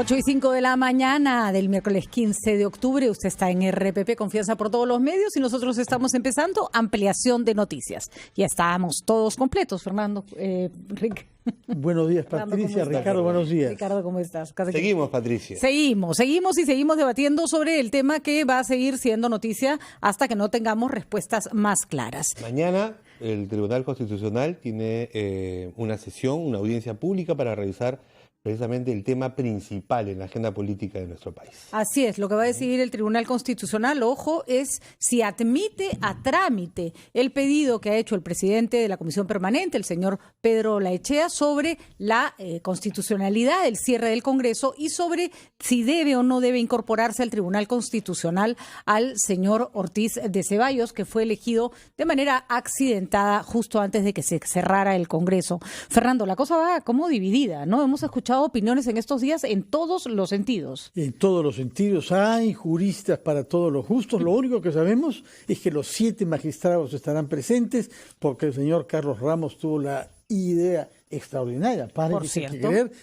8:05 de la mañana del miércoles 15 de octubre. Usted está en RPP, confianza por todos los medios, y nosotros estamos empezando ampliación de noticias. Ya estamos todos completos, Fernando. Rick. Buenos días, Patricia. Ricardo, buenos días. Ricardo, ¿cómo estás? Seguimos, Patricia. Seguimos debatiendo sobre el tema que va a seguir siendo noticia hasta que no tengamos respuestas más claras. Mañana el Tribunal Constitucional tiene una sesión, una audiencia pública para revisar precisamente el tema principal en la agenda política de nuestro país. Así es, lo que va a decidir el Tribunal Constitucional, ojo, es si admite a trámite el pedido que ha hecho el presidente de la Comisión Permanente, el señor Pedro Olaechea, sobre la constitucionalidad del cierre del Congreso y sobre si debe o no debe incorporarse al Tribunal Constitucional al señor Ortiz de Ceballos, que fue elegido de manera accidentada justo antes de que se cerrara el Congreso. Fernando, la cosa va como dividida, ¿no? Hemos escuchado opiniones en estos días en todos los sentidos. En todos los sentidos. Hay juristas para todos los gustos. Lo único que sabemos es que los 7 magistrados estarán presentes porque el señor Carlos Ramos tuvo la idea extraordinaria,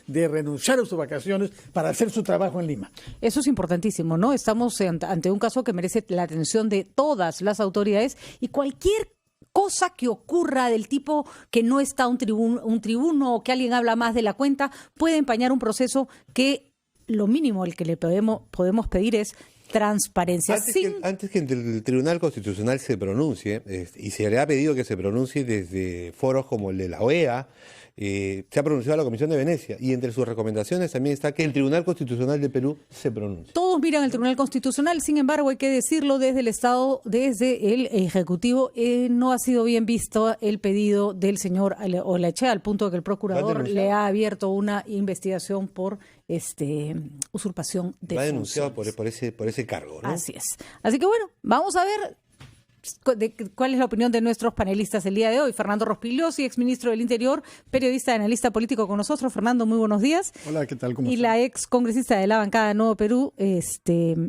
de renunciar a sus vacaciones para hacer su trabajo en Lima. Eso es importantísimo, ¿no? Estamos ante un caso que merece la atención de todas las autoridades, y cualquier cosa que ocurra del tipo que no está un tribuno o que alguien habla más de la cuenta puede empañar un proceso que lo mínimo el que le podemos pedir es transparencia. Antes que el Tribunal Constitucional se pronuncie, y se le ha pedido que se pronuncie desde foros como el de la OEA, se ha pronunciado la Comisión de Venecia, y entre sus recomendaciones también está que el Tribunal Constitucional de Perú se pronuncie. Todos miran al Tribunal Constitucional, sin embargo, hay que decirlo, desde el Estado, desde el Ejecutivo, no ha sido bien visto el pedido del señor Olaechea, al punto de que el procurador le ha abierto una investigación por usurpación de funciones. Lo ha denunciado por ese cargo, ¿no? Así es. Así que bueno, vamos a ver cuál es la opinión de nuestros panelistas el día de hoy. Fernando Rospigliosi, exministro del Interior, periodista y analista político con nosotros. Fernando, muy buenos días. Hola, ¿qué tal? ¿Cómo estás? Y la ex congresista de la bancada de Nuevo Perú,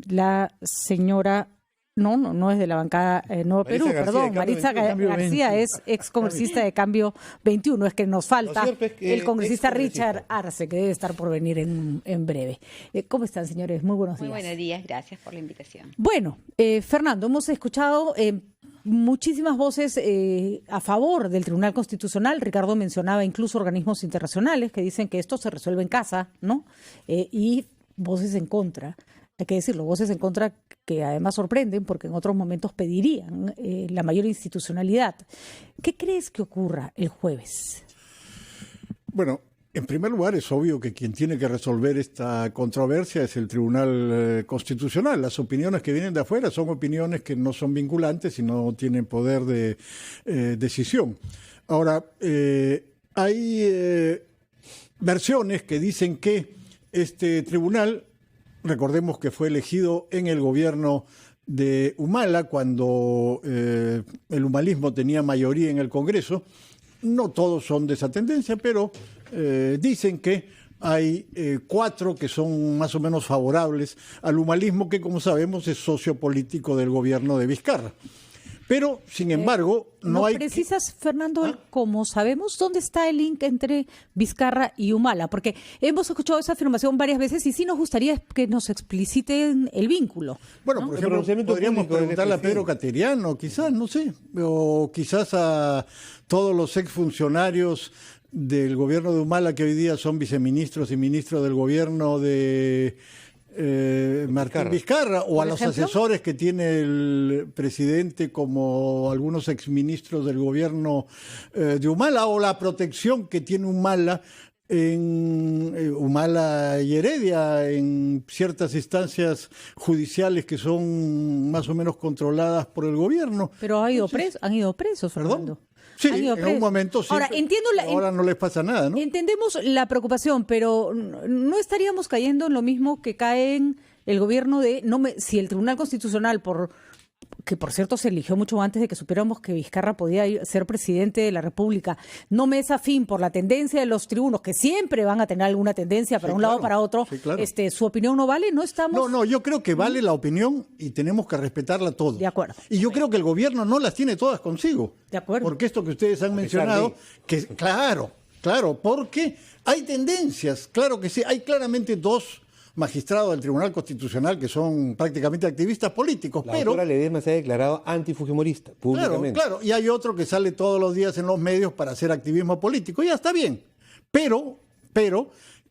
la señora... No es de la bancada Nuevo Perú, perdón. Maritza García es ex congresista de Cambio 21. Es que nos falta el congresista Richard Arce, que debe estar por venir en breve. ¿Cómo están, señores? Muy buenos días. Muy buenos días, gracias por la invitación. Bueno, Fernando, hemos escuchado muchísimas voces a favor del Tribunal Constitucional. Ricardo mencionaba incluso organismos internacionales que dicen que esto se resuelve en casa, ¿no? Y voces en contra. Hay que decirlo, voces en contra que además sorprenden porque en otros momentos pedirían la mayor institucionalidad. ¿Qué crees que ocurra el jueves? Bueno, en primer lugar es obvio que quien tiene que resolver esta controversia es el Tribunal Constitucional. Las opiniones que vienen de afuera son opiniones que no son vinculantes y no tienen poder de decisión. Ahora, hay versiones que dicen que este tribunal... Recordemos que fue elegido en el gobierno de Humala, cuando el humalismo tenía mayoría en el Congreso. No todos son de esa tendencia, pero dicen que hay 4 que son más o menos favorables al humalismo, que como sabemos es socio político del gobierno de Vizcarra. Pero, sin embargo, no hay... ¿Precisas, Fernando, cómo sabemos dónde está el link entre Vizcarra y Humala? Porque hemos escuchado esa afirmación varias veces y sí nos gustaría que nos expliciten el vínculo. Bueno, ¿no? Por ejemplo, podríamos preguntarle a Pedro Cateriano, quizás, no sé, o quizás a todos los exfuncionarios del gobierno de Humala que hoy día son viceministros y ministros del gobierno de... Martín Vizcarra, o a los asesores que tiene el presidente, como algunos exministros del gobierno de Humala, o la protección que tiene Humala y Heredia en ciertas instancias judiciales que son más o menos controladas por el gobierno. Pero han ido presos, Fernando. ¿Perdón? Sí, en un momento sí. Ahora no les pasa nada, ¿no? Entendemos la preocupación, pero no estaríamos cayendo en lo mismo que cae en el gobierno de... si el Tribunal Constitucional, que por cierto se eligió mucho antes de que supiéramos que Vizcarra podía ser presidente de la República, no me es afín por la tendencia de los tribunos, que siempre van a tener alguna tendencia para un lado o para otro, su opinión no vale, no estamos... No, yo creo que vale la opinión y tenemos que respetarla todos. De acuerdo. Y yo creo que el gobierno no las tiene todas consigo. De acuerdo. Porque esto que ustedes han mencionado, que claro, porque hay tendencias, claro que sí, hay claramente dos magistrados del Tribunal Constitucional que son prácticamente activistas políticos. La doctora Ledesma se ha declarado antifujimorista, públicamente. Claro, y hay otro que sale todos los días en los medios para hacer activismo político. Ya está bien, pero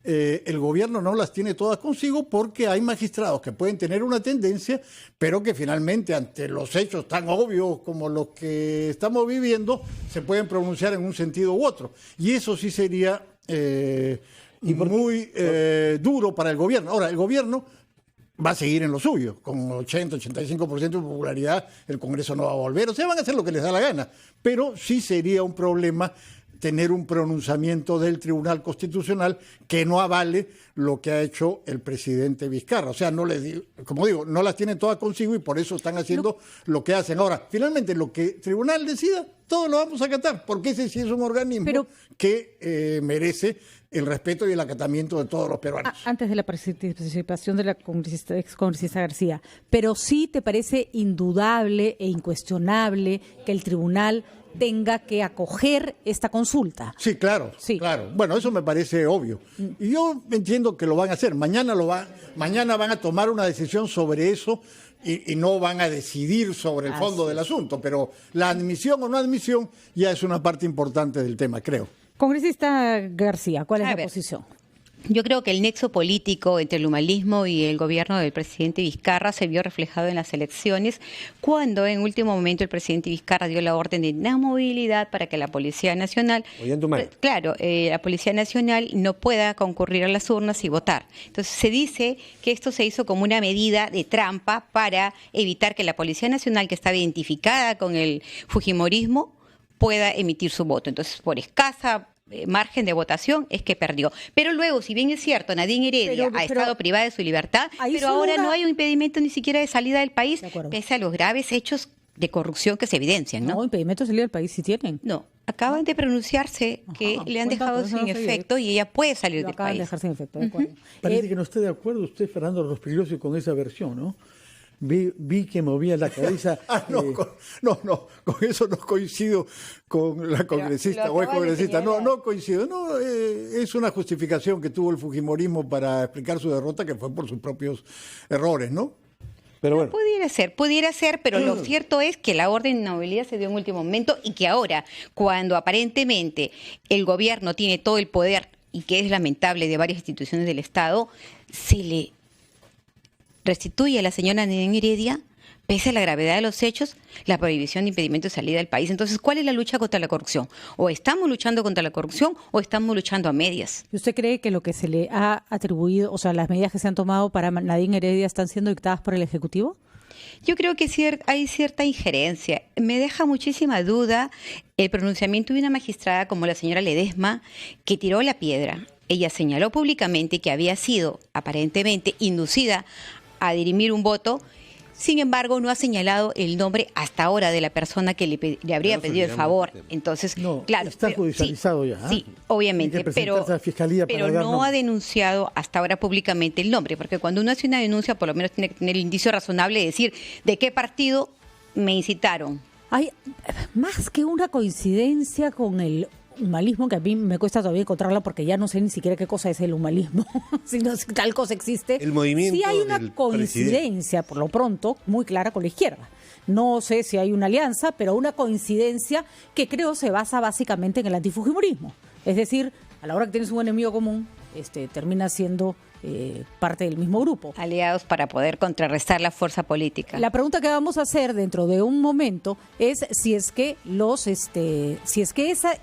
el gobierno no las tiene todas consigo porque hay magistrados que pueden tener una tendencia, pero que finalmente ante los hechos tan obvios como los que estamos viviendo, se pueden pronunciar en un sentido u otro. Y eso sí sería muy duro para el gobierno. Ahora, el gobierno va a seguir en lo suyo, con 80-85% de popularidad, el Congreso no va a volver, o sea, van a hacer lo que les da la gana, pero sí sería un problema tener un pronunciamiento del Tribunal Constitucional que no avale lo que ha hecho el presidente Vizcarra. O sea, no como digo, no las tienen todas consigo y por eso están haciendo lo que hacen. Ahora, finalmente, lo que el tribunal decida, todo lo vamos a acatar, porque ese sí es un organismo que merece el respeto y el acatamiento de todos los peruanos. Antes de la participación de la excongresista García, pero sí te parece indudable e incuestionable que el tribunal tenga que acoger esta consulta. Sí, claro. Bueno, eso me parece obvio. Y yo entiendo que lo van a hacer. Mañana van a tomar una decisión sobre eso y no van a decidir sobre el fondo del asunto, pero la admisión o no admisión ya es una parte importante del tema, creo. Congresista García, ¿cuál es la posición? Yo creo que el nexo político entre el humanismo y el gobierno del presidente Vizcarra se vio reflejado en las elecciones, cuando en último momento el presidente Vizcarra dio la orden de inamovilidad para que la Policía Nacional, la Policía Nacional no pueda concurrir a las urnas y votar. Entonces se dice que esto se hizo como una medida de trampa para evitar que la Policía Nacional, que estaba identificada con el fujimorismo, pueda emitir su voto. Entonces, por escasa margen de votación es que perdió. Pero luego, si bien es cierto, Nadine Heredia ha estado privada de su libertad, pero ahora no hay un impedimento ni siquiera de salida del país, pese a los graves hechos de corrupción que se evidencian, ¿no? No, impedimento de salida del país sí tienen. No, acaban de pronunciarse que le han dejado sin efecto y ella puede salir del país. Acaban de dejar sin efecto, de acuerdo. Parece que no está de acuerdo usted, Fernando Rospigliosi, con esa versión, ¿no? Vi que movía la cabeza. No, con eso no coincido con la congresista o excongresista. No coincido. No, es una justificación que tuvo el fujimorismo para explicar su derrota, que fue por sus propios errores, ¿no? Pero bueno. Pudiera ser, pero lo cierto es que la orden de inmovilidad se dio en último momento y que ahora, cuando aparentemente el gobierno tiene todo el poder, y que es lamentable de varias instituciones del Estado, se le restituye a la señora Nadine Heredia, pese a la gravedad de los hechos, la prohibición de impedimento de salida del país. Entonces, ¿cuál es la lucha contra la corrupción? ¿O estamos luchando contra la corrupción o estamos luchando a medias? ¿Y usted cree que lo que se le ha atribuido, o sea, las medidas que se han tomado para Nadine Heredia están siendo dictadas por el Ejecutivo? Yo creo que hay cierta injerencia. Me deja muchísima duda el pronunciamiento de una magistrada como la señora Ledesma, que tiró la piedra. Ella señaló públicamente que había sido aparentemente inducida a dirimir un voto. Sin embargo, no ha señalado el nombre hasta ahora de la persona que le habría pedido el favor. Entonces, claro, está judicializado ya. Sí, obviamente, pero no ha denunciado hasta ahora públicamente el nombre, porque cuando uno hace una denuncia, por lo menos tiene que tener el indicio razonable de decir de qué partido me incitaron. Hay más que una coincidencia con el humanismo, que a mí me cuesta todavía encontrarla porque ya no sé ni siquiera qué cosa es el humanismo, si tal cosa existe. El movimiento. Sí hay una coincidencia, por lo pronto, muy clara con la izquierda. No sé si hay una alianza, pero una coincidencia que creo se basa básicamente en el antifujimorismo. Es decir, a la hora que tienes un enemigo común, termina siendo parte del mismo grupo. Aliados para poder contrarrestar la fuerza política. La pregunta que vamos a hacer dentro de un momento es si es que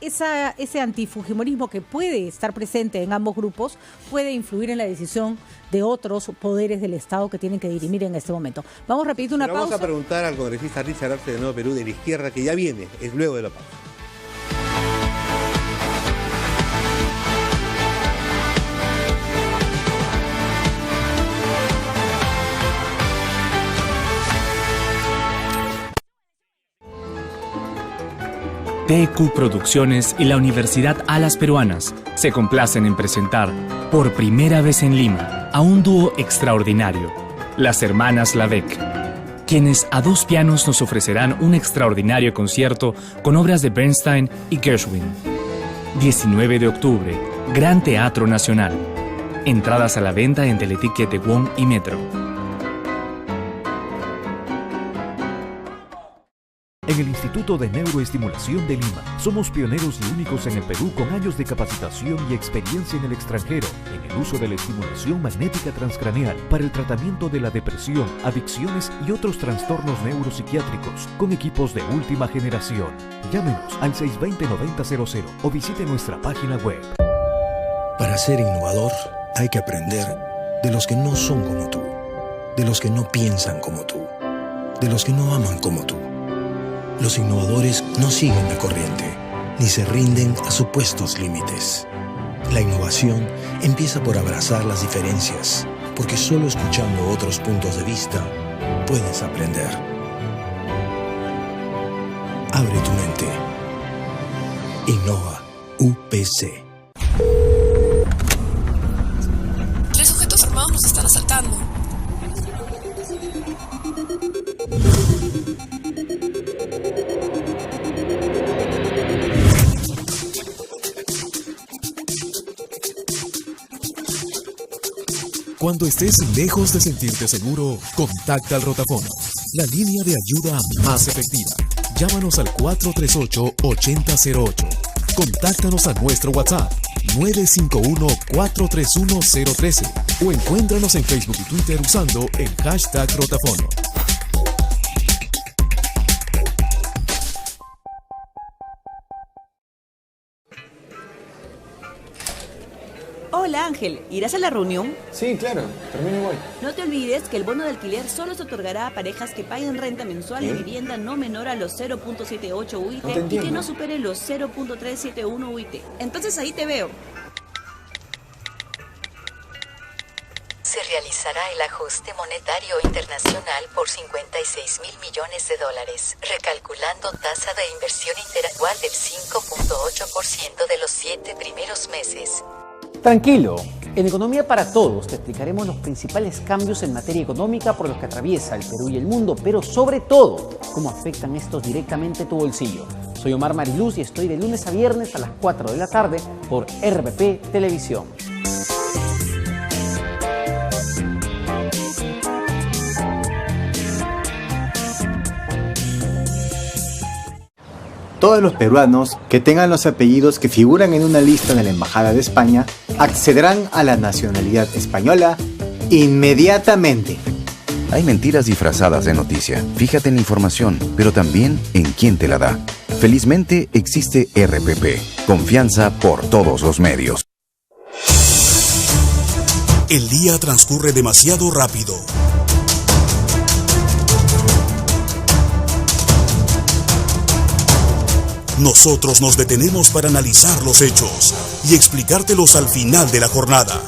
ese antifujimorismo que puede estar presente en ambos grupos puede influir en la decisión de otros poderes del Estado que tienen que dirimir en este momento. Vamos rapidito una pausa. Vamos a preguntar al congresista Richard Arce de Nuevo Perú, de la izquierda, que ya viene, es luego de la pausa. TQ Producciones y la Universidad Alas Peruanas se complacen en presentar, por primera vez en Lima, a un dúo extraordinario, las hermanas Lavec, quienes a dos pianos nos ofrecerán un extraordinario concierto con obras de Bernstein y Gershwin. 19 de octubre, Gran Teatro Nacional. Entradas a la venta en Teleticket de WOM y Metro. En el Instituto de Neuroestimulación de Lima, somos pioneros y únicos en el Perú con años de capacitación y experiencia en el extranjero en el uso de la estimulación magnética transcraneal para el tratamiento de la depresión, adicciones y otros trastornos neuropsiquiátricos con equipos de última generación. Llámenos al 620-9000 o visite nuestra página web. Para ser innovador hay que aprender de los que no son como tú, de los que no piensan como tú, de los que no aman como tú. Los innovadores no siguen la corriente, ni se rinden a supuestos límites. La innovación empieza por abrazar las diferencias, porque solo escuchando otros puntos de vista puedes aprender. Abre tu mente. Innova UPC. 3 sujetos armados nos están asaltando. Cuando estés lejos de sentirte seguro, contacta al Rotafono, la línea de ayuda más efectiva. Llámanos al 438-8008. Contáctanos a nuestro WhatsApp 951-431-013 o encuéntranos en Facebook y Twitter usando el hashtag Rotafono. Hola Ángel, ¿irás a la reunión? Sí, claro, termino y voy. No te olvides que el bono de alquiler solo se otorgará a parejas que paguen renta mensual de vivienda no menor a los 0.78 UIT y que no supere los 0.371 UIT. Entonces ahí te veo. Se realizará el ajuste monetario internacional por 56.000 millones de dólares, recalculando tasa de inversión interanual del 5.8% de los 7 primeros meses. Tranquilo, en Economía para Todos te explicaremos los principales cambios en materia económica por los que atraviesa el Perú y el mundo, pero sobre todo, cómo afectan estos directamente tu bolsillo. Soy Omar Mariluz y estoy de lunes a viernes a las 4 de la tarde por RPP Televisión. Todos los peruanos que tengan los apellidos que figuran en una lista de la Embajada de España accederán a la nacionalidad española inmediatamente. Hay mentiras disfrazadas de noticia. Fíjate en la información, pero también en quién te la da. Felizmente existe RPP. Confianza por todos los medios. El día transcurre demasiado rápido. Nosotros nos detenemos para analizar los hechos y explicártelos al final de la jornada.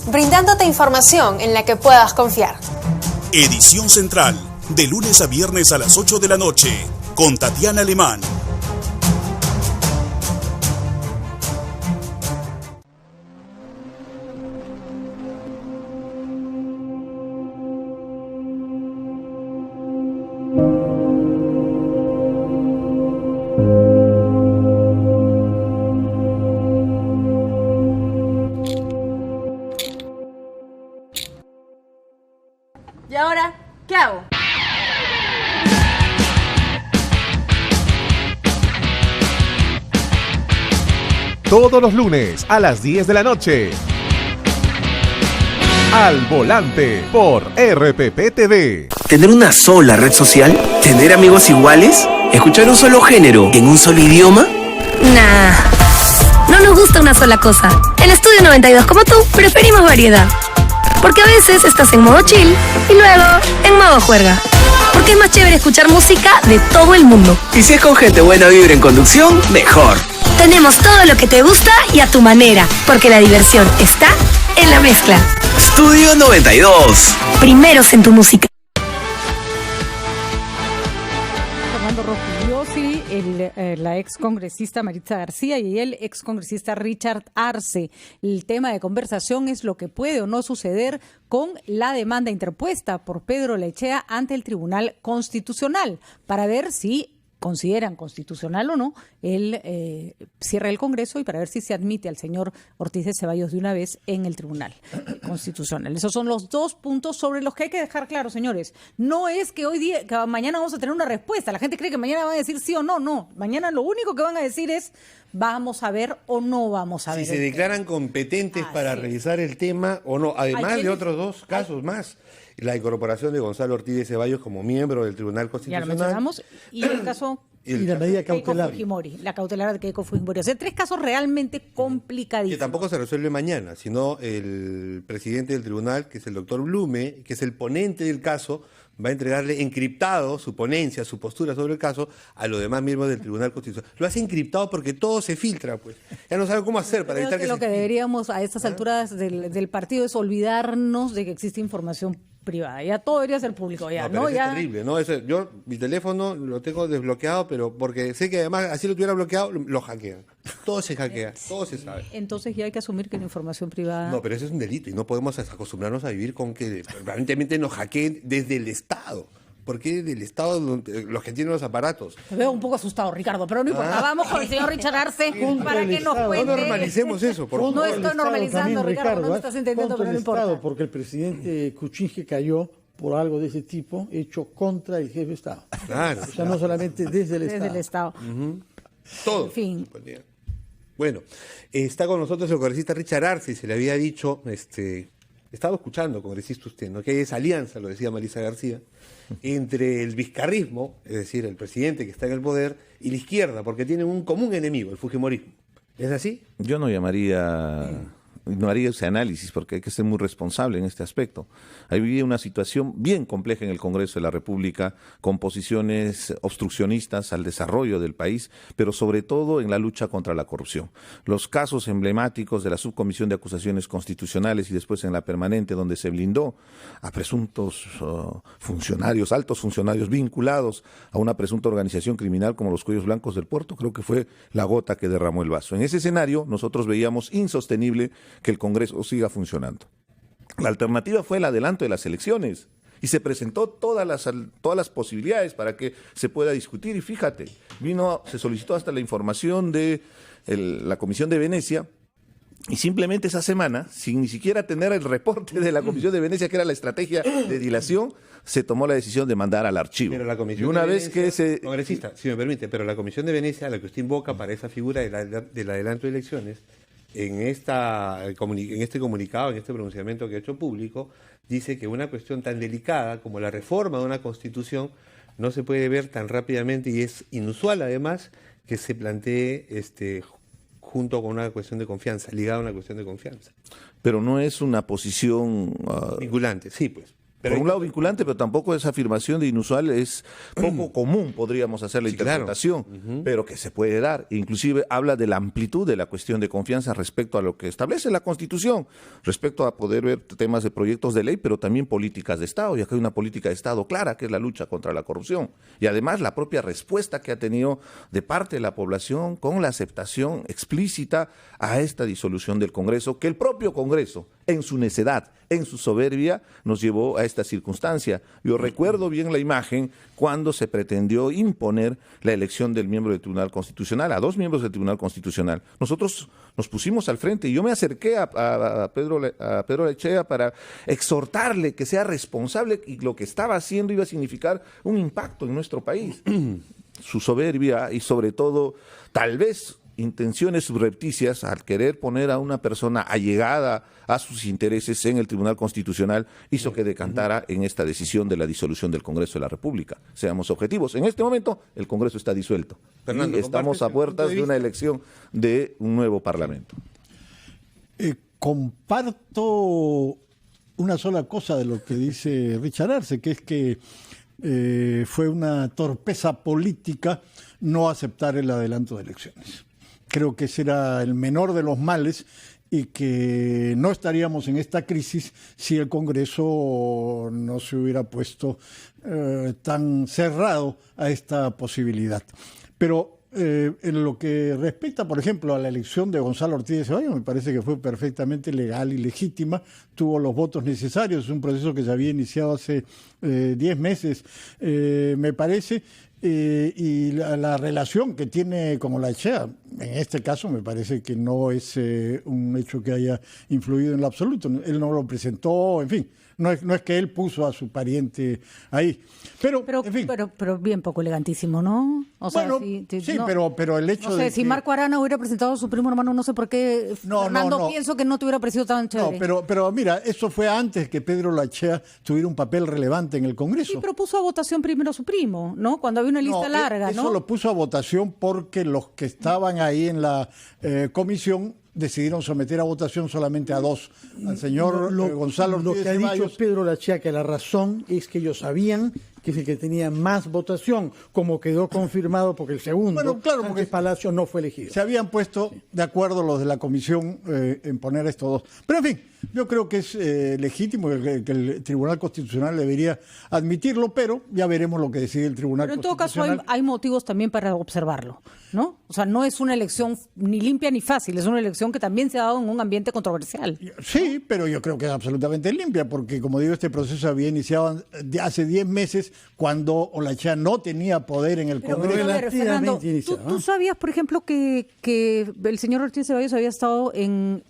Brindándote información en la que puedas confiar. Edición Central, de lunes a viernes a las 8 de la noche, con Tatiana Alemán. ¿Y ahora qué hago? Todos los lunes a las 10 de la noche. Al Volante por RPP TV. ¿Tener una sola red social? ¿Tener amigos iguales? ¿Escuchar un solo género en un solo idioma? Nah, no nos gusta una sola cosa. En Estudio 92, como tú, preferimos variedad. Porque a veces estás en modo chill y luego en modo juerga. Porque es más chévere escuchar música de todo el mundo. Y si es con gente buena vibra en conducción, mejor. Tenemos todo lo que te gusta y a tu manera, porque la diversión está en la mezcla. Estudio 92. Primeros en tu música. Fernando Rospigliosi, la excongresista Maritza García y el excongresista Richard Arce. El tema de conversación es lo que puede o no suceder con la demanda interpuesta por Pedro Laechea ante el Tribunal Constitucional para ver si consideran constitucional o no el cierre del Congreso y para ver si se admite al señor Ortiz de Ceballos de una vez en el Tribunal Constitucional. Esos son los dos puntos sobre los que hay que dejar claro, señores. No es que mañana vamos a tener una respuesta. La gente cree que mañana van a decir sí o no. No, mañana lo único que van a decir es vamos a ver o no vamos a ver. Si se declaran competentes para revisar el tema o no, además de otros dos casos más. La incorporación de Gonzalo Ortiz de Ceballos como miembro del Tribunal Constitucional. Ya lo mencionamos. Y el caso... Y la medida cautelar. La cautelar de Keiko Fujimori. O sea, 3 casos realmente complicadísimos. Que tampoco se resuelve mañana, sino el presidente del tribunal, que es el doctor Blume, que es el ponente del caso, va a entregarle encriptado su ponencia, su postura sobre el caso a los demás miembros del Tribunal Constitucional. Lo hace encriptado porque todo se filtra, pues. Ya no sabe cómo hacer para evitar que lo que deberíamos a estas alturas del partido es olvidarnos de que existe información privada. Ya todo debería ser público. Ya, ¿no? Es terrible, ¿no? Yo mi teléfono lo tengo desbloqueado, pero porque sé que además así lo tuviera bloqueado, lo hackean. Todo se hackea, todo se sabe. Entonces ya hay que asumir que la información privada... No, pero eso es un delito y no podemos acostumbrarnos a vivir con que permanentemente nos hackeen desde el Estado. ¿Por qué del Estado los que tienen los aparatos? Te veo un poco asustado, Ricardo, pero no importa. Vamos con el señor Richard Arce para que nos cuente. No normalicemos eso, por favor. No estoy normalizando, Ricardo, no me estás entendiendo, pero no importa. Estado, porque el presidente Kuczynski cayó por algo de ese tipo hecho contra el jefe de Estado. Claro. O sea, no solamente desde el Estado. Desde el Estado. Todo. En fin. Bueno, está con nosotros el congresista Richard Arce, y se le había dicho, estaba escuchando, congresista usted, ¿no? Que hay esa alianza, lo decía Marisa García, entre el vizcarrismo, es decir, el presidente que está en el poder, y la izquierda, porque tienen un común enemigo, el fujimorismo. ¿Es así? Yo no haría ese análisis porque hay que ser muy responsable en este aspecto. Hay vivía una situación bien compleja en el Congreso de la República, con posiciones obstruccionistas al desarrollo del país, pero sobre todo en la lucha contra la corrupción. Los casos emblemáticos de la Subcomisión de Acusaciones Constitucionales y después en la permanente, donde se blindó a presuntos funcionarios, altos funcionarios vinculados a una presunta organización criminal como los Cuellos Blancos del Puerto, creo que fue la gota que derramó el vaso. En ese escenario nosotros veíamos insostenible que el Congreso siga funcionando. La alternativa fue el adelanto de las elecciones y se presentó todas las posibilidades para que se pueda discutir y fíjate, se solicitó hasta la información de la Comisión de Venecia y simplemente esa semana, sin ni siquiera tener el reporte de la Comisión de Venecia, que era la estrategia de dilación, se tomó la decisión de mandar al archivo. Pero la Comisión de Venecia, congresista, si me permite, pero la Comisión de Venecia, la que usted invoca para esa figura del adelanto de elecciones, en este comunicado, en este pronunciamiento que ha hecho público, dice que una cuestión tan delicada como la reforma de una Constitución no se puede ver tan rápidamente y es inusual además que se plantee junto con una cuestión de confianza, ligada a una cuestión de confianza. Pero no es una posición... vinculante, sí, pues. Por un lado vinculante, pero tampoco esa afirmación de inusual es poco común, podríamos hacer la interpretación, claro. Pero que se puede dar. Inclusive habla de la amplitud de la cuestión de confianza respecto a lo que establece la Constitución, respecto a poder ver temas de proyectos de ley, pero también políticas de Estado, y acá hay una política de Estado clara, que es la lucha contra la corrupción. Y además la propia respuesta que ha tenido de parte de la población con la aceptación explícita a esta disolución del Congreso, que el propio Congreso, en su necedad, en su soberbia, nos llevó a esta circunstancia. Yo recuerdo bien la imagen cuando se pretendió imponer la elección del miembro del Tribunal Constitucional, a 2 miembros del Tribunal Constitucional. Nosotros nos pusimos al frente y yo me acerqué a Pedro Laechea para exhortarle que sea responsable y lo que estaba haciendo iba a significar un impacto en nuestro país. Su soberbia y sobre todo, tal vez, intenciones subrepticias al querer poner a una persona allegada a sus intereses en el Tribunal Constitucional hizo que decantara en esta decisión de la disolución del Congreso de la República. Seamos objetivos. En este momento el Congreso está disuelto. Fernando, y estamos a puertas de una elección de un nuevo Parlamento. Comparto una sola cosa de lo que dice Richard Arce, que es que fue una torpeza política no aceptar el adelanto de elecciones. Creo que ese era el menor de los males y que no estaríamos en esta crisis si el Congreso no se hubiera puesto tan cerrado a esta posibilidad. Pero en lo que respecta, por ejemplo, a la elección de Gonzalo Ortiz de Ceballos, me parece que fue perfectamente legal y legítima, tuvo los votos necesarios, es un proceso que se había iniciado hace 10 meses, me parece, y la relación que tiene con Olaechea, en este caso me parece que no es un hecho que haya influido en lo absoluto, él no lo presentó, en fin. No es que él puso a su pariente ahí. Pero en fin. Pero bien poco elegantísimo, ¿no? O sea, bueno, sí, pero el hecho de si que... Marco Arana hubiera presentado a su primo hermano, no sé por qué, Fernando, pienso que no te hubiera parecido tan chévere. No, pero mira, eso fue antes que Pedro Olaechea tuviera un papel relevante en el Congreso. Sí, pero puso a votación primero a su primo, ¿no? Cuando había una lista larga, ¿no? Eso lo puso a votación porque los que estaban ahí en la comisión decidieron someter a votación solamente a 2, al señor Gonzalo Ortiz de Ceballos. Lo que ha dicho Pedro Olaechea, que la razón es que ellos sabían que es el que tenía más votación, como quedó confirmado porque el segundo, porque Palacio, no fue elegido. Se habían puesto de acuerdo los de la comisión en poner a estos 2. Pero en fin, yo creo que es legítimo que el Tribunal Constitucional debería admitirlo, pero ya veremos lo que decide el Tribunal Constitucional. Pero en todo caso hay motivos también para observarlo, ¿no? O sea, no es una elección ni limpia ni fácil, es una elección que también se ha dado en un ambiente controversial. Sí, pero yo creo que es absolutamente limpia, porque como digo, este proceso había iniciado hace 10 meses, cuando Olaechea no tenía poder en el Congreso. Pero Fernando, ¿tú sabías, por ejemplo, que el señor Ortiz de Ceballos había estado en,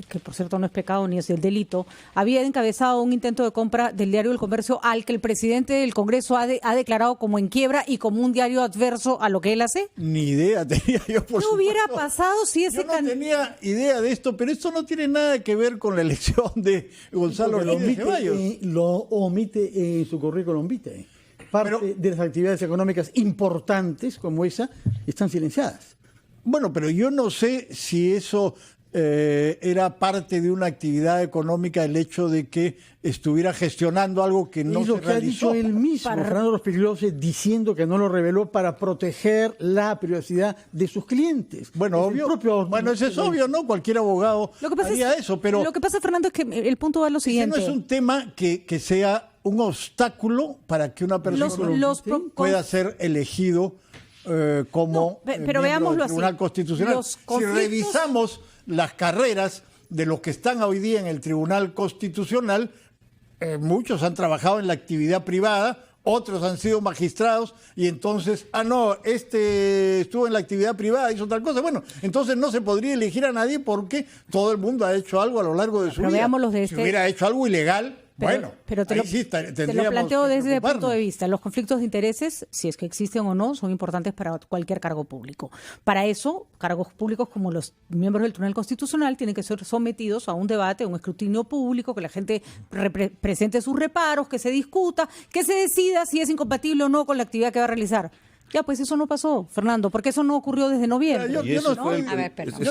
que por cierto no es pecado ni es el delito, había encabezado un intento de compra del diario El Comercio al que el presidente del Congreso ha declarado como en quiebra y como un diario adverso a lo que él hace? Ni idea tenía yo, por ¿Qué hubiera pasado si ese Yo no tenía idea de esto, pero esto no tiene nada que ver con la elección de Gonzalo Ortiz de Ceballos. Lo omite en su currículum vitae. Parte de las actividades económicas importantes como esa están silenciadas. Bueno, pero yo no sé si eso era parte de una actividad económica, el hecho de que estuviera gestionando algo que no se realizó. Ha dicho él mismo, Fernando Rospigliosi, diciendo que no lo reveló para proteger la privacidad de sus clientes. Bueno, obvio. Eso es obvio, ¿no? Cualquier abogado haría eso, pero... Lo que pasa, Fernando, es que el punto va a lo siguiente. No es un tema que sea un obstáculo para que una persona pueda ser elegido como pero miembro del Tribunal Constitucional. Si revisamos las carreras de los que están hoy día en el Tribunal Constitucional, muchos han trabajado en la actividad privada, otros han sido magistrados, y entonces, estuvo en la actividad privada, hizo tal cosa. Bueno, entonces no se podría elegir a nadie porque todo el mundo ha hecho algo a lo largo de su vida. Si hubiera hecho algo ilegal, pero te lo planteo desde el punto de vista. Los conflictos de intereses, si es que existen o no, son importantes para cualquier cargo público. Para eso, cargos públicos como los miembros del Tribunal Constitucional tienen que ser sometidos a un debate, a un escrutinio público, que la gente presente sus reparos, que se discuta, que se decida si es incompatible o no con la actividad que va a realizar. Ya, pues eso no pasó, Fernando, porque eso no ocurrió desde noviembre. Yo no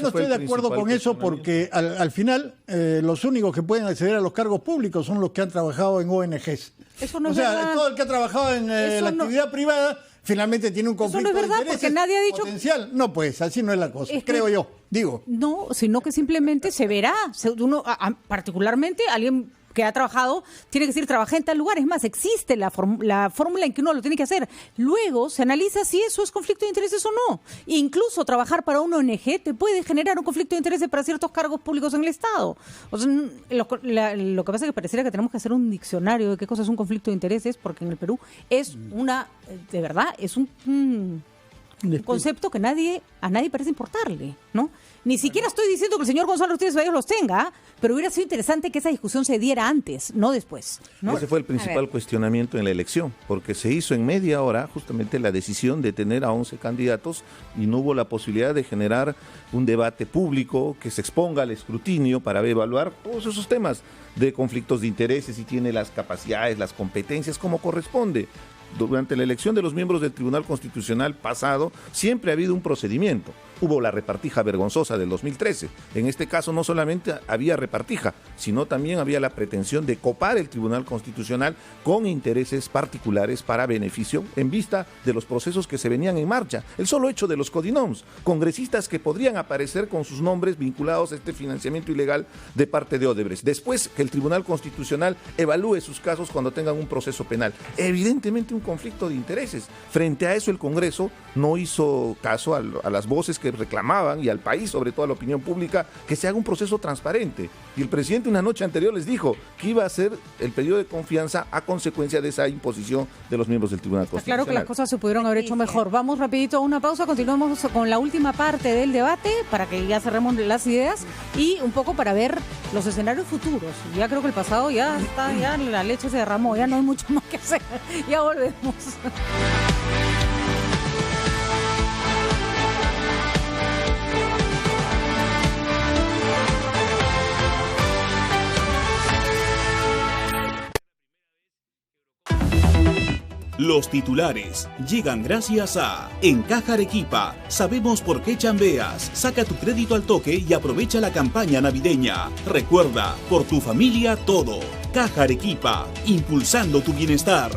estoy de acuerdo con eso porque al final los únicos que pueden acceder a los cargos públicos son los que han trabajado en ONGs. Eso no es verdad. Todo el que ha trabajado en la actividad privada finalmente tiene un conflicto de intereses porque nadie ha dicho potencial. No, pues así no es la cosa, creo yo, digo. No, sino que simplemente se verá. Uno, particularmente alguien que ha trabajado, tiene que decir, trabajé en tal lugar. Es más, existe la fórmula en que uno lo tiene que hacer. Luego se analiza si eso es conflicto de intereses o no. Incluso trabajar para una ONG te puede generar un conflicto de intereses para ciertos cargos públicos en el Estado. O sea, lo que pasa es que pareciera que tenemos que hacer un diccionario de qué cosa es un conflicto de intereses, porque en el Perú es de verdad, es un concepto que a nadie parece importarle, ¿no? Ni siquiera estoy diciendo que el señor Gonzalo Ortiz de Ceballos los tenga, pero hubiera sido interesante que esa discusión se diera antes, no después, ¿no? Ese fue el principal cuestionamiento en la elección, porque se hizo en media hora justamente la decisión de tener a 11 candidatos y no hubo la posibilidad de generar un debate público que se exponga al escrutinio para evaluar todos esos temas de conflictos de intereses, si tiene las capacidades, las competencias, como corresponde. Durante la elección de los miembros del Tribunal Constitucional pasado siempre ha habido un procedimiento. hubo la repartija vergonzosa del 2013. En este caso no solamente había repartija, sino también había la pretensión de copar el Tribunal Constitucional con intereses particulares para beneficio en vista de los procesos que se venían en marcha. El solo hecho de los codinoms, congresistas que podrían aparecer con sus nombres vinculados a este financiamiento ilegal de parte de Odebrecht. Después que el Tribunal Constitucional evalúe sus casos cuando tengan un proceso penal. Evidentemente un conflicto de intereses. Frente a eso el Congreso no hizo caso a las voces que reclamaban y al país, sobre todo a la opinión pública, que se haga un proceso transparente. Y el presidente una noche anterior les dijo que iba a ser el pedido de confianza a consecuencia de esa imposición de los miembros del Tribunal Constitucional. Claro que las cosas se pudieron haber hecho mejor. Vamos rapidito a una pausa, continuamos con la última parte del debate para que ya cerremos las ideas y un poco para ver los escenarios futuros. Ya creo que el pasado ya está, ya la leche se derramó, ya no hay mucho más que hacer. Ya volvemos. Los titulares llegan gracias a En Caja Arequipa. Sabemos por qué chambeas. Saca tu crédito al toque y aprovecha la campaña navideña. Recuerda, por tu familia todo. Caja Arequipa, impulsando tu bienestar.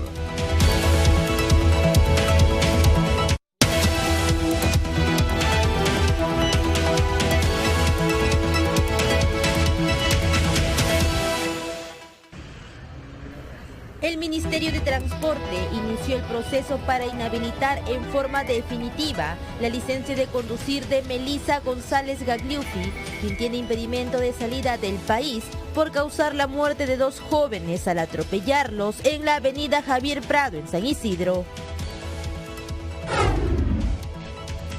El Ministerio de Transporte inició el proceso para inhabilitar en forma definitiva la licencia de conducir de Melissa González Gagliuffi, quien tiene impedimento de salida del país por causar la muerte de 2 jóvenes al atropellarlos en la avenida Javier Prado en San Isidro.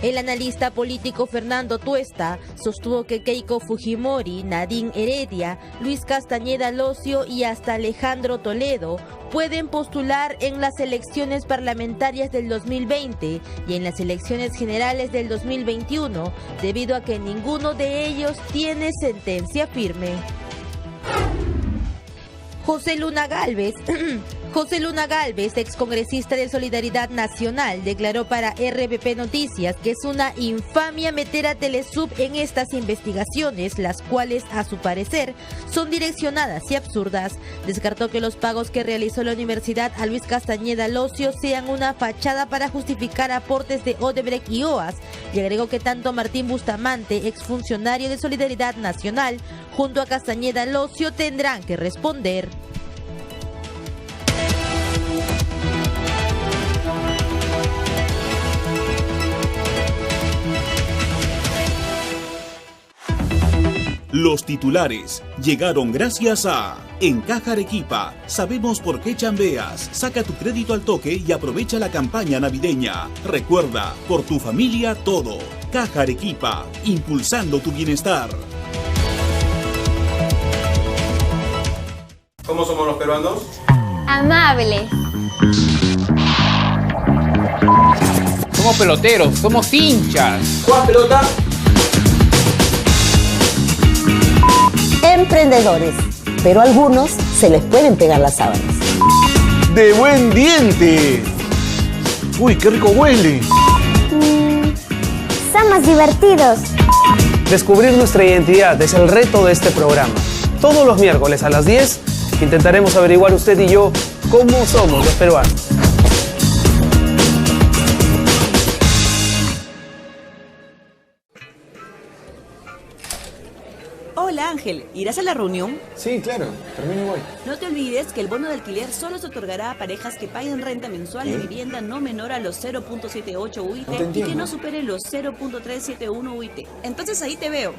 El analista político Fernando Tuesta sostuvo que Keiko Fujimori, Nadine Heredia, Luis Castañeda Locio y hasta Alejandro Toledo pueden postular en las elecciones parlamentarias del 2020 y en las elecciones generales del 2021, debido a que ninguno de ellos tiene sentencia firme. José Luna Gálvez, excongresista de Solidaridad Nacional, declaró para RPP Noticias que es una infamia meter a Telesub en estas investigaciones, las cuales, a su parecer, son direccionadas y absurdas. Descartó que los pagos que realizó la universidad a Luis Castañeda Locio sean una fachada para justificar aportes de Odebrecht y OAS, y agregó que tanto Martín Bustamante, exfuncionario de Solidaridad Nacional, junto a Castañeda Locio tendrán que responder. Los titulares llegaron gracias a En Caja Arequipa. Sabemos por qué chambeas. Saca tu crédito al toque y aprovecha la campaña navideña. Recuerda, por tu familia todo. Caja Arequipa, impulsando tu bienestar. ¿Cómo somos los peruanos? Amables. Somos peloteros, somos hinchas. ¿Juegas pelota? Emprendedores, pero a algunos se les pueden pegar las sábanas. ¡De buen diente! ¡Uy, qué rico huele! Somos divertidos. Descubrir nuestra identidad es el reto de este programa. Todos los miércoles a las 10 intentaremos averiguar usted y yo cómo somos los peruanos. Hola Ángel, ¿irás a la reunión? Sí, claro, termino y voy. No te olvides que el bono de alquiler solo se otorgará a parejas que paguen renta mensual de vivienda no menor a los 0.78 UIT y que no supere los 0.371 UIT. Entonces ahí te veo.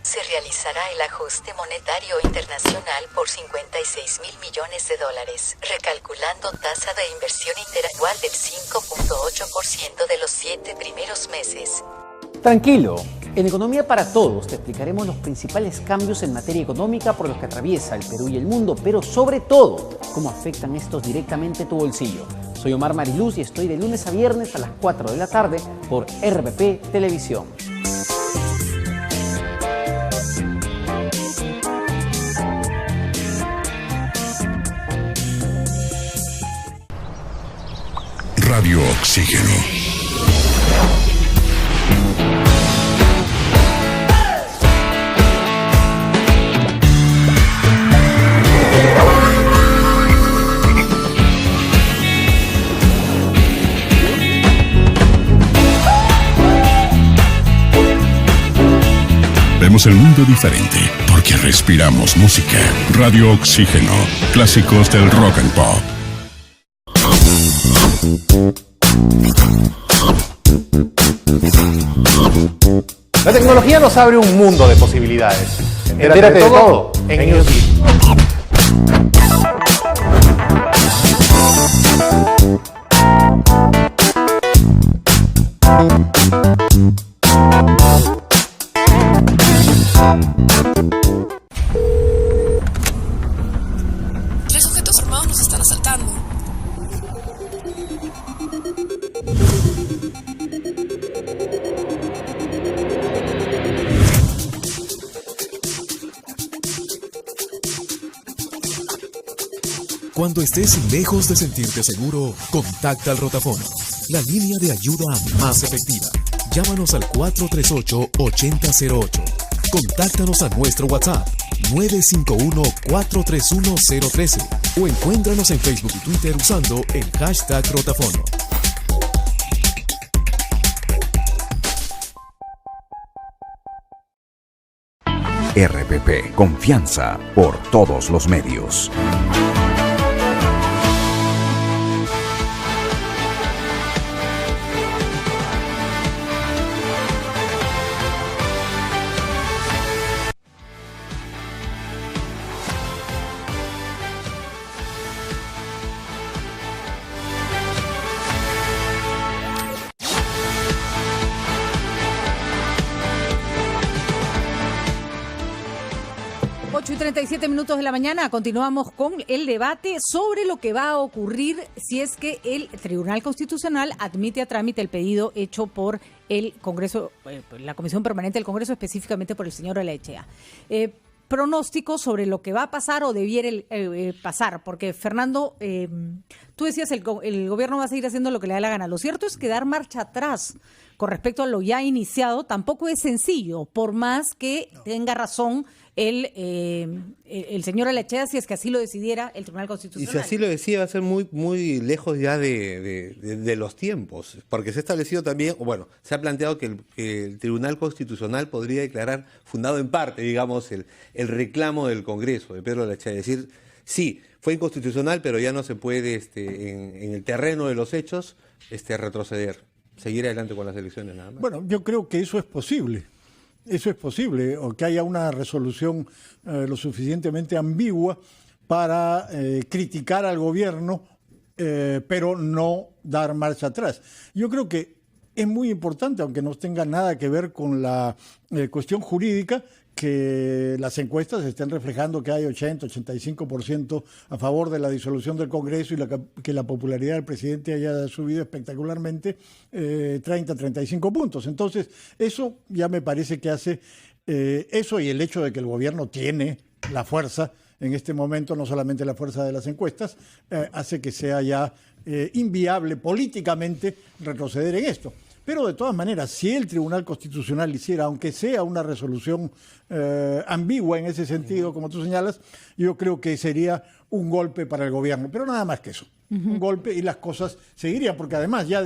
Se realizará el ajuste monetario internacional por 56.000 millones de dólares, recalculando tasa de inversión interanual del 5.8% de los 7 primeros meses. Tranquilo, en Economía para Todos te explicaremos los principales cambios en materia económica por los que atraviesa el Perú y el mundo, pero sobre todo, cómo afectan estos directamente tu bolsillo. Soy Omar Mariluz y estoy de lunes a viernes a las 4 de la tarde por RPP Televisión. Radio Oxígeno. Vemos el mundo diferente porque respiramos música. Radio Oxígeno, clásicos del rock and pop. La tecnología nos abre un mundo de posibilidades. Entérate de todo en Newsleak. Tres sujetos armados nos están asaltando. Cuando estés lejos de sentirte seguro, contacta al Rotafono, la línea de ayuda más efectiva. Llámanos al 438-8008. Contáctanos a nuestro WhatsApp 951-431-013 o encuéntranos en Facebook y Twitter usando el hashtag Rotafono. RPP, confianza por todos los medios. Y 37 minutos de la mañana, continuamos con el debate sobre lo que va a ocurrir si es que el Tribunal Constitucional admite a trámite el pedido hecho por el Congreso, la Comisión Permanente del Congreso, específicamente por el señor Olaechea. Pronósticos sobre lo que va a pasar o debiera pasar, porque Fernando, tú decías el gobierno va a seguir haciendo lo que le da la gana. Lo cierto es que dar marcha atrás con respecto a lo ya iniciado tampoco es sencillo, por más que tenga razón el señor Olaechea, si es que así lo decidiera el Tribunal Constitucional. Y si así lo decía, va a ser muy, muy lejos ya de los tiempos, porque se ha establecido también, bueno, se ha planteado que el Tribunal Constitucional podría declarar fundado en parte, digamos, el reclamo del Congreso de Pedro Olaechea, es decir, sí, fue inconstitucional, pero ya no se puede en el terreno de los hechos retroceder, seguir adelante con las elecciones nada más. Bueno, yo creo que eso es posible. Eso es posible, o que haya una resolución lo suficientemente ambigua para criticar al gobierno, pero no dar marcha atrás. Yo creo que es muy importante, aunque no tenga nada que ver con la cuestión jurídica, que las encuestas estén reflejando que hay 80-85% a favor de la disolución del Congreso y que la popularidad del presidente haya subido espectacularmente 30-35 puntos. Entonces, eso ya me parece que hace eso, y el hecho de que el gobierno tiene la fuerza en este momento, no solamente la fuerza de las encuestas, hace que sea ya inviable políticamente retroceder en esto. Pero de todas maneras, si el Tribunal Constitucional hiciera, aunque sea una resolución ambigua en ese sentido, como tú señalas, yo creo que sería un golpe para el gobierno. Pero nada más que eso, un golpe, y las cosas seguirían, porque además ya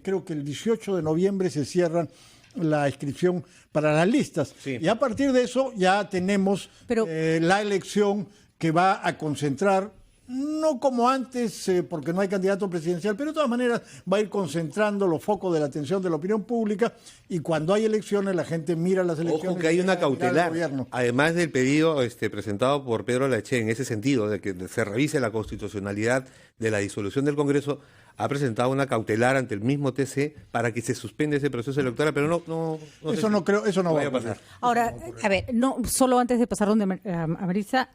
creo que el 18 de noviembre se cierran la inscripción para las listas. Sí. Y a partir de eso ya tenemos la elección que va a concentrar, no como antes, porque no hay candidato presidencial, pero de todas maneras va a ir concentrando los focos de la atención de la opinión pública, y cuando hay elecciones la gente mira las elecciones. Ojo que hay una cautelar, además del pedido presentado por Pedro Olaechea en ese sentido, de que se revise la constitucionalidad de la disolución del Congreso, ha presentado una cautelar ante el mismo TC para que se suspenda ese proceso electoral, pero no eso no creo, eso no va a pasar. Ahora, a ver, solo antes de pasar donde Marisa,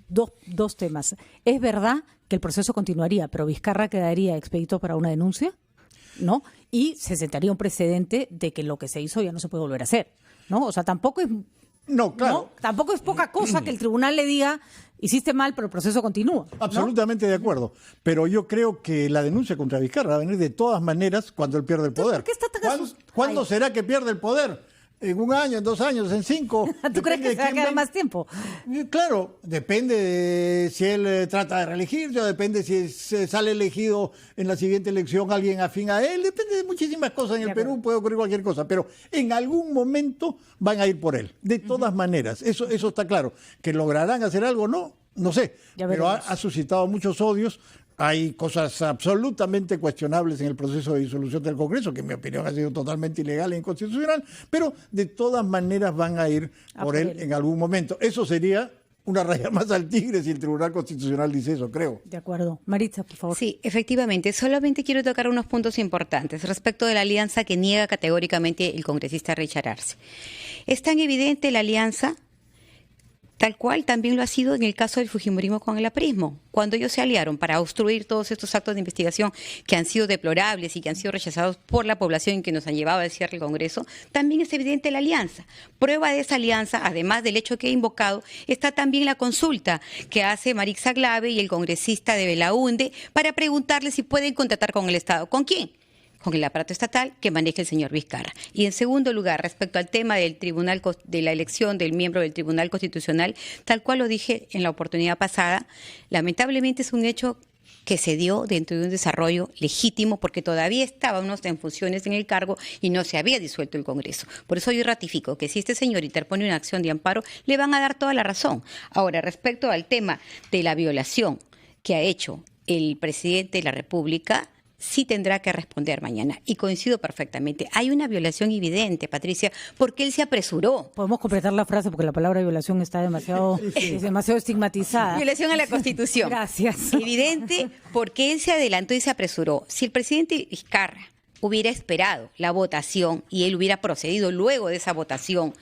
dos temas. ¿Es verdad que el proceso continuaría, pero Vizcarra quedaría expedito para una denuncia? ¿No? Y se sentaría un precedente de que lo que se hizo ya no se puede volver a hacer, ¿no? O sea, tampoco es... No, claro. ¿no? Tampoco es poca cosa que el tribunal le diga, hiciste mal, pero el proceso continúa, ¿no? Absolutamente de acuerdo. Pero yo creo que la denuncia contra Vizcarra va a venir de todas maneras cuando él pierde el poder. ¿Por qué está tan ¿Cuándo será que pierde el poder? ¿En 1 año, en 2 años, en 5? ¿Tú crees que se va a quedar más tiempo? Claro, depende de si él trata de reelegirse, o depende si sale elegido en la siguiente elección alguien afín a él, depende de muchísimas cosas. En el Perú puede ocurrir cualquier cosa, pero en algún momento van a ir por él, de todas maneras, eso está claro. ¿Que lograrán hacer algo? No sé, pero ha suscitado muchos odios. Hay cosas absolutamente cuestionables en el proceso de disolución del Congreso, que en mi opinión ha sido totalmente ilegal e inconstitucional, pero de todas maneras van a ir por él en algún momento. Eso sería una raya más al tigre si el Tribunal Constitucional dice eso, creo. De acuerdo. Maritza, por favor. Sí, efectivamente. Solamente quiero tocar unos puntos importantes respecto de la alianza que niega categóricamente el congresista Richard Arce. Es tan evidente la alianza, tal cual también lo ha sido en el caso del fujimorismo con el aprismo. Cuando ellos se aliaron para obstruir todos estos actos de investigación que han sido deplorables y que han sido rechazados por la población y que nos han llevado al cierre del Congreso, también es evidente la alianza. Prueba de esa alianza, además del hecho que he invocado, está también la consulta que hace Marixa Glave y el congresista de Belaúnde para preguntarle si pueden contratar con el Estado. ¿Con quién? Con el aparato estatal que maneja el señor Vizcarra. Y en segundo lugar, respecto al tema del tribunal, de la elección del miembro del Tribunal Constitucional, tal cual lo dije en la oportunidad pasada, lamentablemente es un hecho que se dio dentro de un desarrollo legítimo porque todavía estábamos en funciones en el cargo y no se había disuelto el Congreso. Por eso yo ratifico que si este señor interpone una acción de amparo, le van a dar toda la razón. Ahora, respecto al tema de la violación que ha hecho el presidente de la República, sí tendrá que responder mañana. Y coincido perfectamente. Hay una violación evidente, Patricia, porque él se apresuró. Podemos completar la frase porque la palabra violación está demasiado estigmatizada. Violación a la Constitución. Gracias. Evidente porque él se adelantó y se apresuró. Si el presidente Vizcarra hubiera esperado la votación y él hubiera procedido luego de esa votación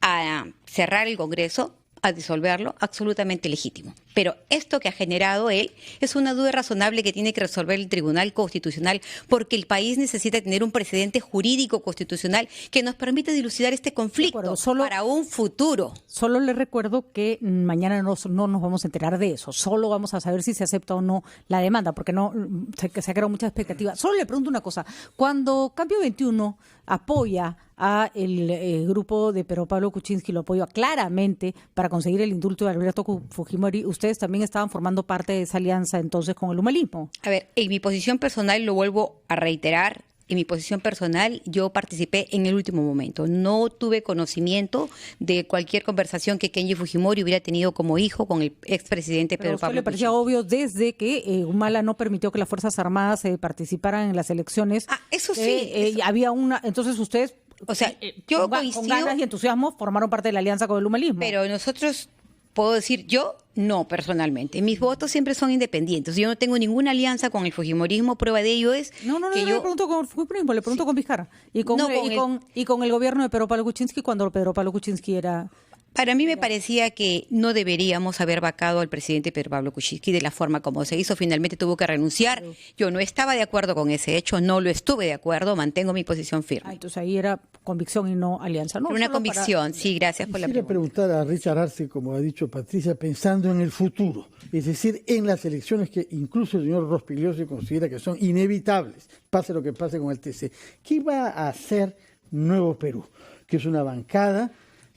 a cerrar el Congreso, a disolverlo, absolutamente legítimo. Pero esto que ha generado él es una duda razonable que tiene que resolver el Tribunal Constitucional porque el país necesita tener un precedente jurídico constitucional que nos permita dilucidar este conflicto para un futuro. Solo le recuerdo que mañana no nos vamos a enterar de eso. Solo vamos a saber si se acepta o no la demanda, porque no se ha creado mucha expectativa. Solo le pregunto una cosa. Cuando Cambio 21 apoya a el grupo de Pedro Pablo Kuczynski, lo apoya claramente para conseguir el indulto de Alberto Fujimori, ustedes también estaban formando parte de esa alianza entonces con el humanismo. A ver, en mi posición personal, lo vuelvo a reiterar, en mi posición personal yo participé en el último momento. No tuve conocimiento de cualquier conversación que Kenji Fujimori hubiera tenido como hijo con el expresidente Pedro Pablo Kuczynski. ¿Le parecía obvio desde que Humala no permitió que las Fuerzas Armadas participaran en las elecciones? Eso sí. Había una, entonces ustedes, o sea, yo con ganas y entusiasmo formaron parte de la alianza con el humanismo. Pero nosotros, puedo decir, yo no personalmente. Mis votos siempre son independientes. Yo no tengo ninguna alianza con el fujimorismo. Prueba de ello es No le pregunto con el fujimorismo, le pregunto con Vizcarra. Y con el gobierno de Pedro Pablo Kuczynski cuando Pedro Pablo Kuczynski era... Para mí me parecía que no deberíamos haber vacado al presidente Pedro Pablo Kuczynski de la forma como se hizo. Finalmente tuvo que renunciar. Yo no estaba de acuerdo con ese hecho, no lo estuve de acuerdo, mantengo mi posición firme. Entonces ahí era convicción y no alianza. No, una convicción, sí, gracias por la pregunta. Quisiera preguntar a Richard Arce, como ha dicho Patricia, pensando en el futuro, es decir, en las elecciones que incluso el señor Rospigliosi considera que son inevitables, pase lo que pase con el TC. ¿Qué va a hacer Nuevo Perú? Que es una bancada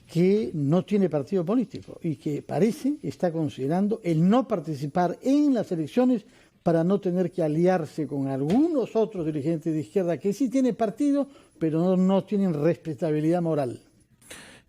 que no tiene partido político y que parece está considerando el no participar en las elecciones para no tener que aliarse con algunos otros dirigentes de izquierda que sí tienen partido, pero no tienen respetabilidad moral.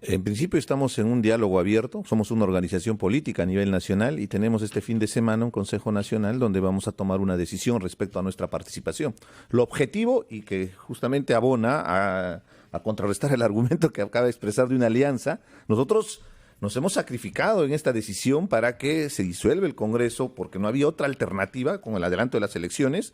En principio estamos en un diálogo abierto, somos una organización política a nivel nacional y tenemos este fin de semana un Consejo Nacional donde vamos a tomar una decisión respecto a nuestra participación. Lo objetivo, y que justamente abona a contrarrestar el argumento que acaba de expresar de una alianza, nosotros nos hemos sacrificado en esta decisión para que se disuelva el Congreso porque no había otra alternativa con el adelanto de las elecciones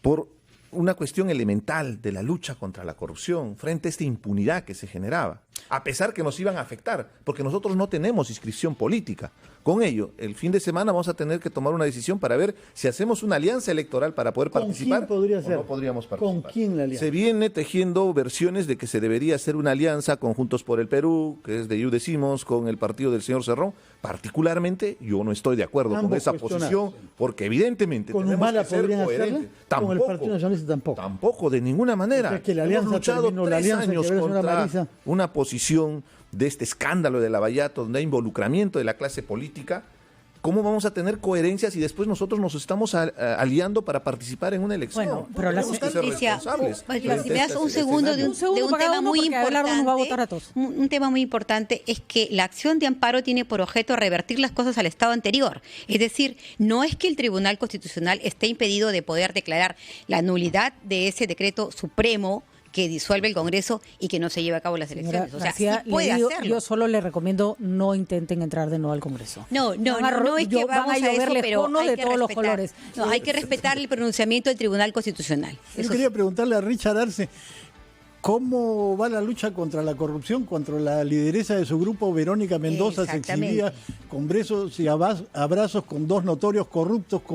por una cuestión elemental de la lucha contra la corrupción frente a esta impunidad que se generaba. a pesar que nos iban a afectar, porque nosotros no tenemos inscripción política. Con ello, el fin de semana vamos a tener que tomar una decisión para ver si hacemos una alianza electoral para poder participar ¿Con quién podría ser? o no podríamos participar. ¿Con quién la alianza? Se viene tejiendo versiones de que se debería hacer una alianza con Juntos por el Perú, que es de You Decimos, con el partido del señor Cerrón. Particularmente, yo no estoy de acuerdo con esa posición, porque evidentemente con tenemos Humala que ser podrían hacerla, coherentes. con el Partido Nacionalista tampoco. Tampoco, de ninguna manera. O sea, que la alianza hemos luchado terminó, 3 la alianza años que contra Marisa. una posición de este escándalo de Lavallato, donde hay involucramiento de la clase política. ¿Cómo vamos a tener coherencia si después nosotros nos estamos aliando para participar en una elección? Bueno, pero tenemos que ser responsables. Si me das un segundo de un tema muy importante, un tema muy importante es que la acción de amparo tiene por objeto revertir las cosas al estado anterior. Es decir, no es que el Tribunal Constitucional esté impedido de poder declarar la nulidad de ese decreto supremo que disuelve el Congreso y que no se lleve a cabo las elecciones. Señora o sea, García, sí puede hacerlo. yo solo le recomiendo no intenten entrar de nuevo al Congreso. No es que vamos a eso, pero hay que todos los colores. No, hay que respetar el pronunciamiento del Tribunal Constitucional. Yo quería preguntarle a Richard Arce, ¿cómo va la lucha contra la corrupción, contra la lideresa de su grupo, Verónica Mendoza? Se exhibía con besos y abrazos con 2 notorios corruptos